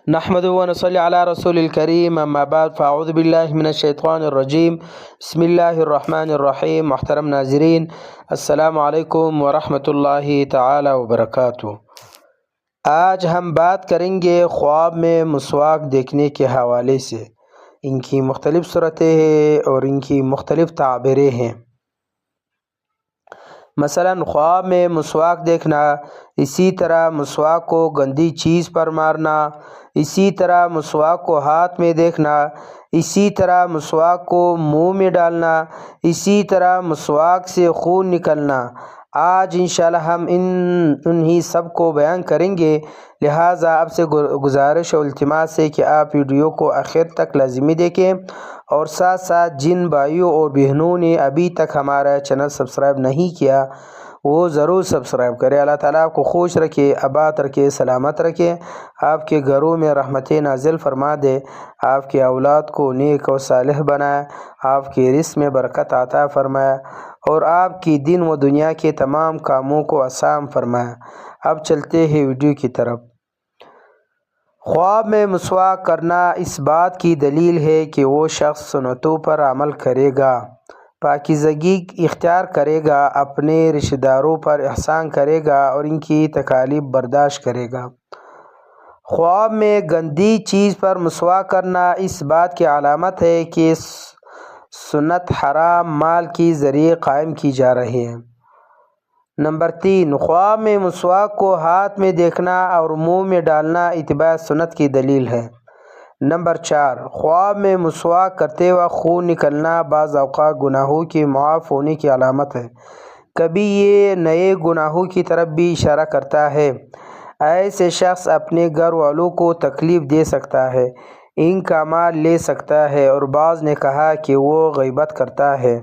نحمده ونصلي على رسول الكريم اما بعد فاعوذ باللہ من الشیطان الرجیم بسم اللہ الرحمن الرحیم۔ محترم ناظرین، السلام علیکم ورحمۃ اللہ تعالی وبرکاتہ۔ آج ہم بات کریں گے خواب میں مسواک دیکھنے کے حوالے سے۔ ان کی مختلف صورتیں ہیں اور ان کی مختلف تعبیریں ہیں۔ مثلا خواب میں مسواک دیکھنا، اسی طرح مسواک کو گندی چیز پر مارنا، اسی طرح مسواک کو ہاتھ میں دیکھنا، اسی طرح مسواک کو منہ میں ڈالنا، اسی طرح مسواک سے خون نکلنا۔ آج انشاءاللہ ہم انہی سب کو بیان کریں گے، لہٰذا آپ سے گزارش و التماس ہے کہ آپ ویڈیو کو آخر تک لازمی دیکھیں، اور ساتھ ساتھ جن بھائیوں اور بہنوں نے ابھی تک ہمارا چینل سبسکرائب نہیں کیا وہ ضرور سبسکرائب کرے۔ اللہ تعالیٰ آپ کو خوش رکھے، آباد رکھے، سلامت رکھے، آپ کے گھروں میں رحمتیں نازل فرما دے، آپ کے اولاد کو نیک و صالح بنائے، آپ کے رزق میں برکت عطا فرمائے، اور آپ کی دین و دنیا کے تمام کاموں کو آسان فرمائے۔ اب چلتے ہیں ویڈیو کی طرف۔ خواب میں مسواک کرنا اس بات کی دلیل ہے کہ وہ شخص سنتوں پر عمل کرے گا، پاکیزگی اختیار کرے گا، اپنے رشتہ داروں پر احسان کرے گا اور ان کی تکالیف برداشت کرے گا۔ خواب میں گندی چیز پر مسواک کرنا اس بات کی علامت ہے کہ سنت حرام مال کے ذریعے قائم کی جا رہی ہے۔ نمبر 3، خواب میں مسواک کو ہاتھ میں دیکھنا اور منہ میں ڈالنا اتباع سنت کی دلیل ہے۔ نمبر 4، خواب میں مسواک کرتے وقت خون نکلنا بعض اوقات گناہوں کے معاف ہونے کی علامت ہے، کبھی یہ نئے گناہوں کی طرف بھی اشارہ کرتا ہے۔ ایسے شخص اپنے گھر والوں کو تکلیف دے سکتا ہے، ان کا مال لے سکتا ہے، اور بعض نے کہا کہ وہ غیبت کرتا ہے۔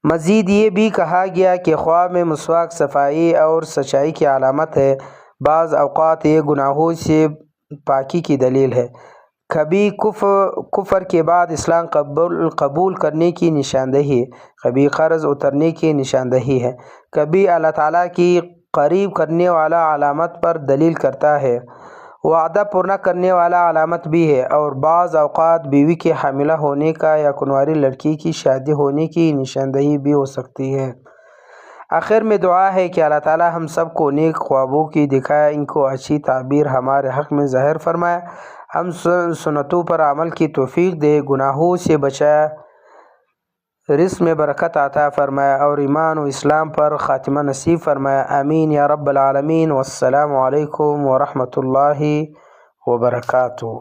مزید یہ بھی کہا گیا کہ خواب میں مسواک صفائی اور سچائی کی علامت ہے، بعض اوقات یہ گناہوں سے پاکی کی دلیل ہے، کبھی کفر کے بعد اسلام قبول کرنے کی نشاندہی ہے، کبھی قرض اترنے کی نشاندہی ہے، کبھی اللہ تعالیٰ کی قریب کرنے والا علامت پر دلیل کرتا ہے، وعدہ پورا کرنے والا علامت بھی ہے، اور بعض اوقات بیوی کے حاملہ ہونے کا یا کنواری لڑکی کی شادی ہونے کی نشاندہی بھی ہو سکتی ہے۔ آخر میں دعا ہے کہ اللہ تعالیٰ ہم سب کو نیک خوابوں کی دکھائے، ان کو اچھی تعبیر ہمارے حق میں ظاہر فرمائے، ہم سنتوں پر عمل کی توفیق دے، گناہوں سے بچائے، رزق میں برکت عطا فرمائے، اور ایمان و اسلام پر خاتمہ نصیب فرمائے۔ آمین یا رب العالمین۔ والسلام علیکم ورحمۃ اللہ وبرکاتہ۔